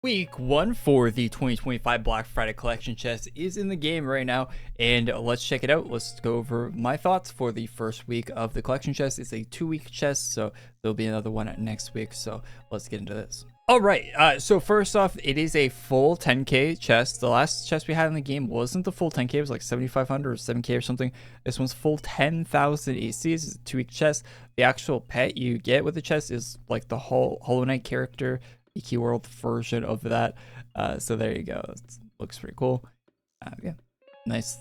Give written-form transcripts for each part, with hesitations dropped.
Week 1 for the 2025 Black Friday collection chest is in the game right now, and let's check it out. Let's go over my thoughts for the first week of the collection chest. It's a 2-week chest, so there'll be another one next week, so let's get into this. All right, so first off, it is a full 10k chest. The last chest we had in the game wasn't the full 10k, it was like 7,500 or 7k or something. This one's full 10,000 ACs. It's a 2-week chest. The actual pet you get with the chest is like the whole Hollow Knight character, AQWorlds version of that. So there you go. It looks pretty cool. Yeah, nice.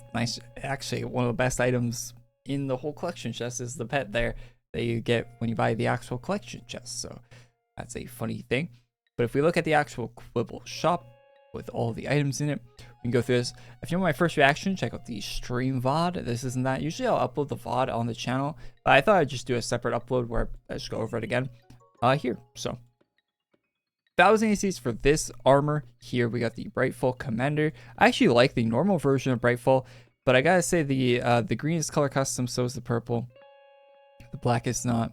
Actually, one of the best items in the whole collection chest is the pet there that you get when you buy the actual collection chest. So that's a funny thing. But if we look at the actual Quibble shop with all the items in it, we can go through this. If you want my first reaction, check out the stream VOD. This isn't that. Usually I'll upload the VOD on the channel, but I thought I'd just do a separate upload where I just go over it again here. So 1,000 ACs for this armor. Here we got the Brightfall Commander. I actually like the normal version of Brightfall, but I gotta say the green is color custom, so is the purple. The black is not.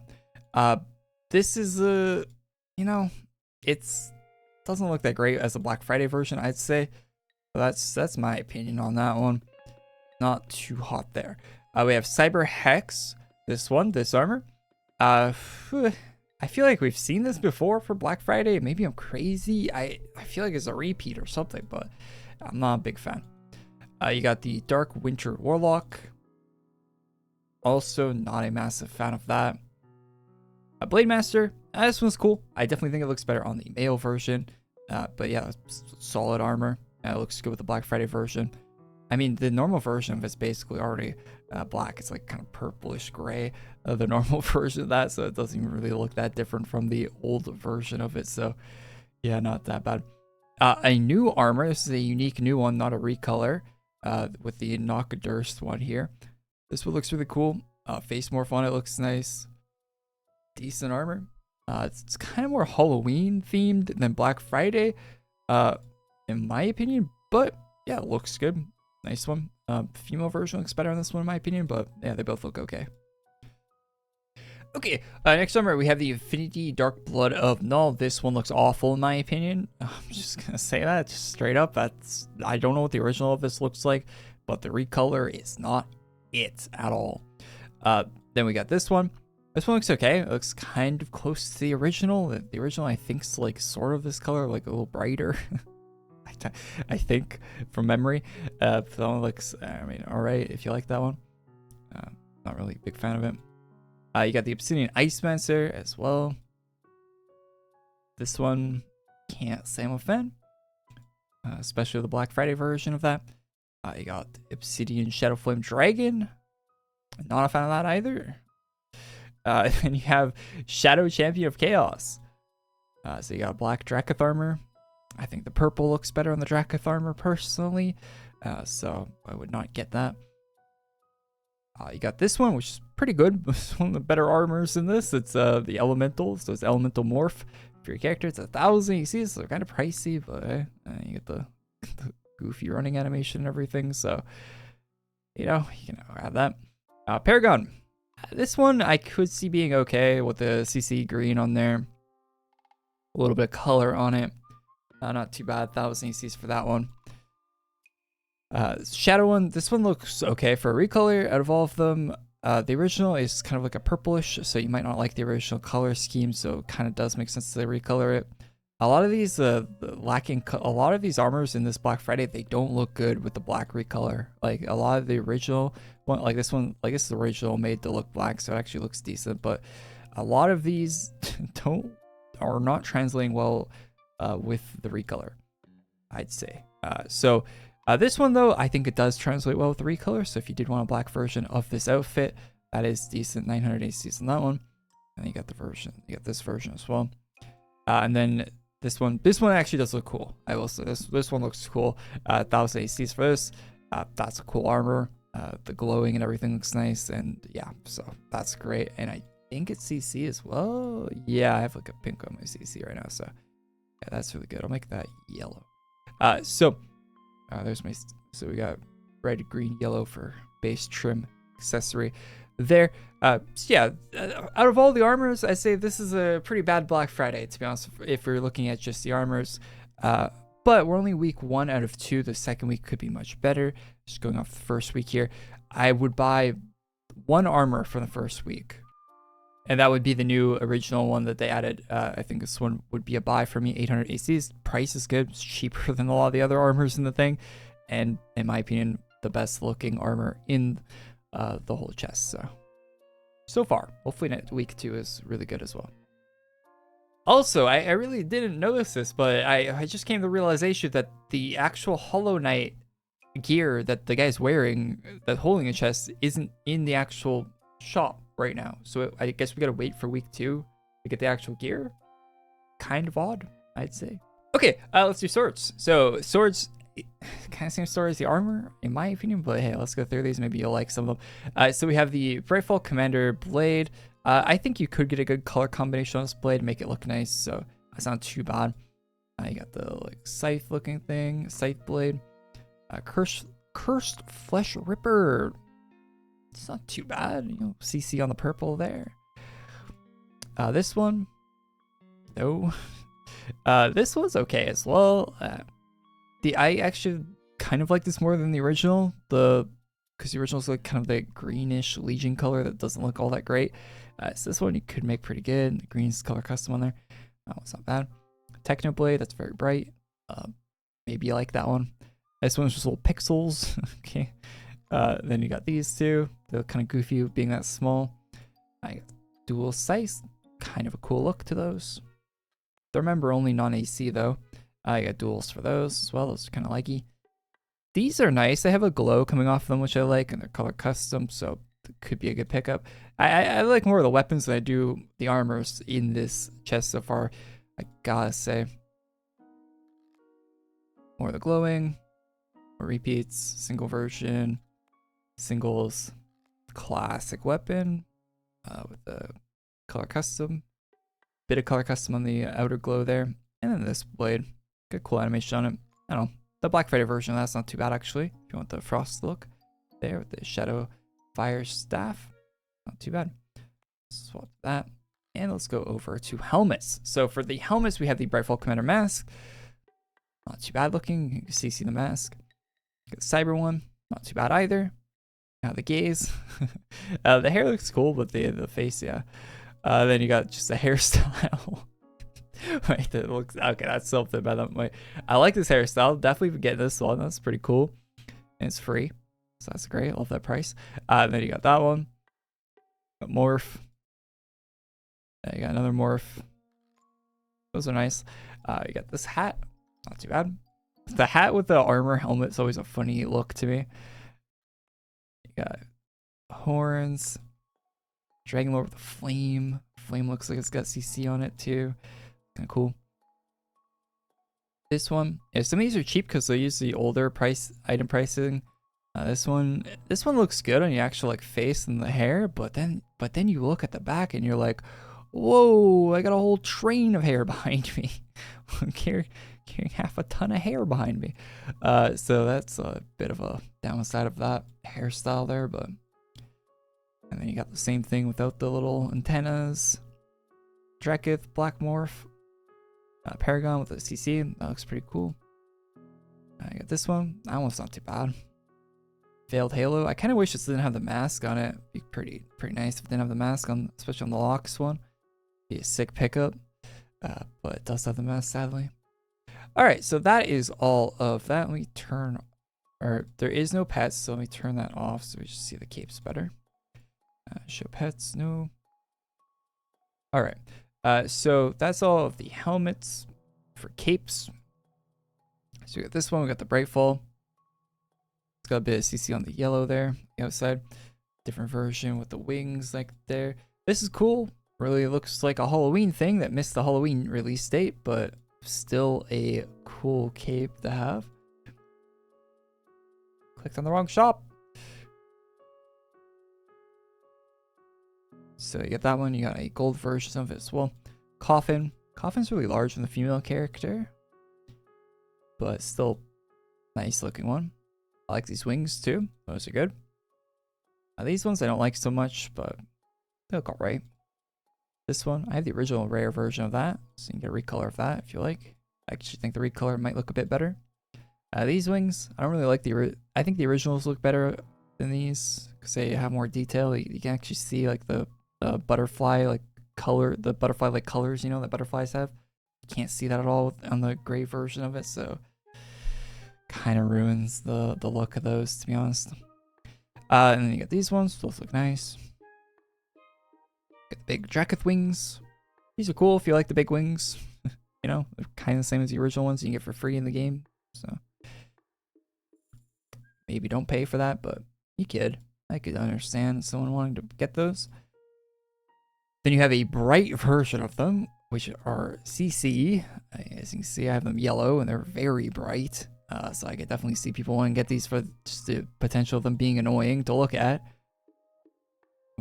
This is it doesn't look that great as a Black Friday version, I'd say. But that's my opinion on that one. Not too hot there. We have Cyber Hex. This armor. I feel like we've seen this before for Black Friday. Maybe I'm crazy. I feel like it's a repeat or something, but I'm not a big fan. You got the Dark Winter Warlock. Also not a massive fan of that. A Blade Master. This one's cool. I definitely think it looks better on the male version. But yeah, solid armor. It looks good with the Black Friday version. I mean, the normal version of it's basically already black. It's like kind of purplish gray, the normal version of that, so it doesn't even really look that different from the old version of it. So yeah, not that bad. A new armor. This is a unique new one, not a recolor, with the Knockdurst one here. This one looks really cool. Face morph on it looks nice. Decent armor. It's kind of more Halloween themed than Black Friday, in my opinion, but yeah, it looks good. Nice one. Female version looks better on this one in my opinion, but yeah, they both look okay. Okay, next armor we have the Infinity Dark Blood of Null. This one looks awful in my opinion. I'm just gonna say that just straight up. I don't know what the original of this looks like, but the recolor is not it at all. Then we got this one. This one looks okay. It looks kind of close to the original. The original I think is like sort of this color, like a little brighter. I think from memory. That one looks, I mean, all right if you like that one. Not really a big fan of it. You got the Obsidian Icemancer as well. This one, can't say I'm a fan, especially the Black Friday version of that. You got Obsidian Shadowflame Dragon. Not a fan of that either. And you have Shadow Champion of Chaos. So you got Black Dracoth armor. I think the purple looks better on the Dracoth armor personally, so I would not get that. You got this one, which is pretty good. It's one of the better armors in this. It's the Elemental, so it's Elemental Morph for your character. It's 1,000 ACs, so they're kind of pricey, but you get the goofy running animation and everything, so you can add that. Paragon. This one I could see being okay with the CC green on there. A little bit of color on it. Not too bad. 1,000 ACs for that one. Shadow one. This one looks okay for a recolor out of all of them. The original is kind of like a purplish, so you might not like the original color scheme, so it kind of does make sense to recolor it. A lot of these a lot of these armors in this Black Friday, they don't look good with the black recolor. Like a lot of the original one, like this one, like this is the original made to look black, so it actually looks decent, but a lot of these are not translating well with the recolor, I'd say. So this one though, I think it does translate well with the recolor. So if you did want a black version of this outfit, that is decent. 900 ACs on that one. And then you got this version as well. And then this one actually does look cool. I will say this one looks cool. 1,000 ACs for this. That's a cool armor. The glowing and everything looks nice, and yeah, so that's great. And I think it's CC as well. Yeah, I have like a pink on my CC right now, so yeah, that's really good. I'll make that yellow. So we got red, green, yellow for base trim accessory there. So yeah, out of all the armors, I say this is a pretty bad Black Friday, to be honest. If we're looking at just the armors, But we're only week 1 out of 2. The second week could be much better. Just going off the first week here, I would buy 1 armor for the first week. And that would be the new original one that they added. I think this one would be a buy for me. 800 ACs. Price is good. It's cheaper than a lot of the other armors in the thing. And in my opinion, the best looking armor in the whole chest. So far, hopefully week 2 is really good as well. Also, I really didn't notice this, but I just came to the realization that the actual Hollow Knight gear that the guy's wearing, that holding a chest, isn't in the actual shop right now. So I guess we gotta wait for week 2 to get the actual gear. Kind of odd, I'd say. Okay, let's do swords. So swords, kind of same story as the armor, in my opinion, but hey, let's go through these. Maybe you'll like some of them. So we have the Brightfall Commander Blade. I think you could get a good color combination on this blade, make it look nice, so that's not too bad. You got the like scythe looking thing, scythe blade. Cursed Flesh Ripper. It's not too bad, you know, CC on the purple there. This one, no. This one's okay as well. I actually kind of like this more than the original, because the original's like kind of the greenish Legion color that doesn't look all that great. So this one you could make pretty good. The green's color custom on there. That one's not bad. Technoblade, that's very bright. Maybe you like that one. This one's just little pixels. Okay. Then you got these two. They're kind of goofy being that small. I got dual size. Kind of a cool look to those. Remember, only non-AC though. I got duals for those as well. Those are kind of likey. These are nice. They have a glow coming off of them, which I like, and they're color custom, so it could be a good pickup. I like more of the weapons than I do the armors in this chest so far, I gotta say. More of the glowing, more repeats, single version, singles, classic weapon with the color custom. Bit of color custom on the outer glow there. And then this blade. Good cool animation on it. I don't know. The Black Friday version, that's not too bad actually. If you want the frost look there with the shadow fire staff. Not too bad. Swap that. And let's go over to helmets. So for the helmets, we have the Brightfall Commander mask. Not too bad looking. You can see the mask. Got the Cyber one. Not too bad either. Now the gaze. The hair looks cool, but the face, yeah. Then you got just a hairstyle. Right, that looks okay. That's something by that way. I like this hairstyle. Definitely get this one. That's pretty cool. And it's free, so that's great. I love that price. Then you got that one. Got morph. You got another morph. Those are nice. You got this hat. Not too bad. The hat with the armor helmet is always a funny look to me. You got horns. Dragon Lord with a flame. Flame looks like it's got CC on it too. Kind of cool. This one, yeah, some of these are cheap because they use the older item pricing. This one looks good on the actual like face and the hair, but then you look at the back and you're like, whoa, I got a whole train of hair behind me. I'm carrying half a ton of hair behind me. So that's a bit of a downside of that hairstyle there, but. And then you got the same thing without the little antennas. Drekith, Black Morph. Paragon with a CC. That looks pretty cool. I got this one. That one's not too bad. Veiled Halo. I kind of wish this didn't have the mask on it. It'd be pretty nice if it didn't have the mask on, especially on the Locks one. Be a sick pickup. But it does have the mask, sadly. Alright, so that is all of that. Let me turn... Or, there is no pets, so let me turn that off so we just see the capes better. Show pets, no. Alright, so that's all of the helmets for capes. So we got this one, we got the Brightfall. It's got a bit of CC on the yellow there, the outside. Different version with the wings like there. This is cool. Really looks like a Halloween thing that missed the Halloween release date, but still a cool cape to have. Clicked on the wrong shop. So you get that one, you got a gold version of it as well. Coffin. Coffin's really large from the female character, but still nice looking one. I like these wings too. Those are good. These ones I don't like so much, but they look alright. This one, I have the original rare version of that, so you can get a recolor of that if you like. I actually think the recolor might look a bit better. These wings, I don't really like I think the originals look better than these because they have more detail. You can actually see like the butterfly like color, the butterfly like colors, you know, that butterflies have. You can't see that at all on the gray version of it, so kind of ruins the look of those, to be honest. And then you got these ones, those look nice. Got the big jacket wings. These are cool if you like the big wings. You know, they're kind of the same as the original ones you can get for free in the game. So maybe don't pay for that, but you could. I could understand someone wanting to get those. Then you have a bright version of them, which are CC. As you can see, I have them yellow and they're very bright. So I could definitely see people wanting to get these for just the potential of them being annoying to look at.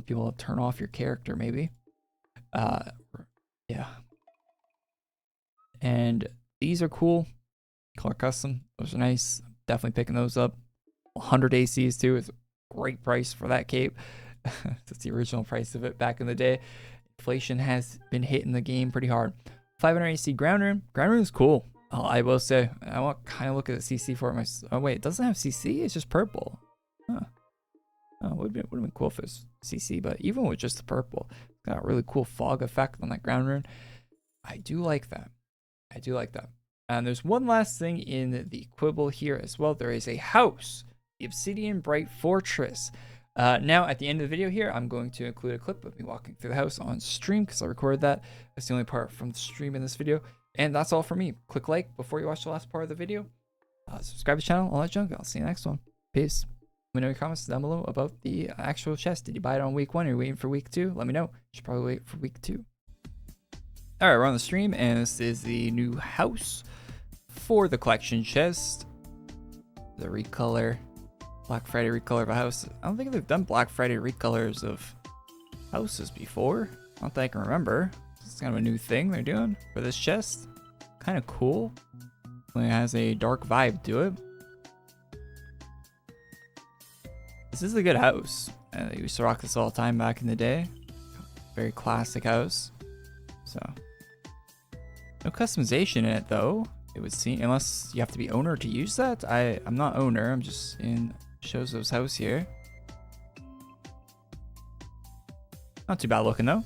People will turn off your character, maybe. Yeah. And these are cool. Color custom. Those are nice. Definitely picking those up. 100 ACs too. It's a great price for that cape. That's the original price of it back in the day. Inflation has been hitting the game pretty hard. 500 AC ground room. Ground room is cool. I will say. I want to kind of look at the CC for it myself. Oh wait, it doesn't have CC. It's just purple. Huh. Oh, would have been cool if it was CC, but even with just the purple, it's got a really cool fog effect on that ground room. I do like that. I do like that. And there's one last thing in the quibble here as well. There is a house, the Obsidian Bright Fortress. Now, at the end of the video here, I'm going to include a clip of me walking through the house on stream because I recorded that. That's the only part from the stream in this video. And that's all for me. Click like before you watch the last part of the video. Subscribe to the channel, all that junk. I'll see you in the next one. Peace. Let me know in your comments down below about the actual chest. Did you buy it on week 1 or are you waiting for week 2? Let me know. You should probably wait for week 2. Alright, we're on the stream, and this is the new house for the collection chest. The recolor, Black Friday recolor of a house. I don't think they've done Black Friday recolors of houses before. Not that I can remember. It's kind of a new thing they're doing for this chest. Kind of cool. It has a dark vibe to it. This is a good house. I used to rock this all the time back in the day. Very classic house. So, no customization in it though. It would seem, unless you have to be owner to use that. I'm not owner. I'm just in Shozo's house here. Not too bad looking though.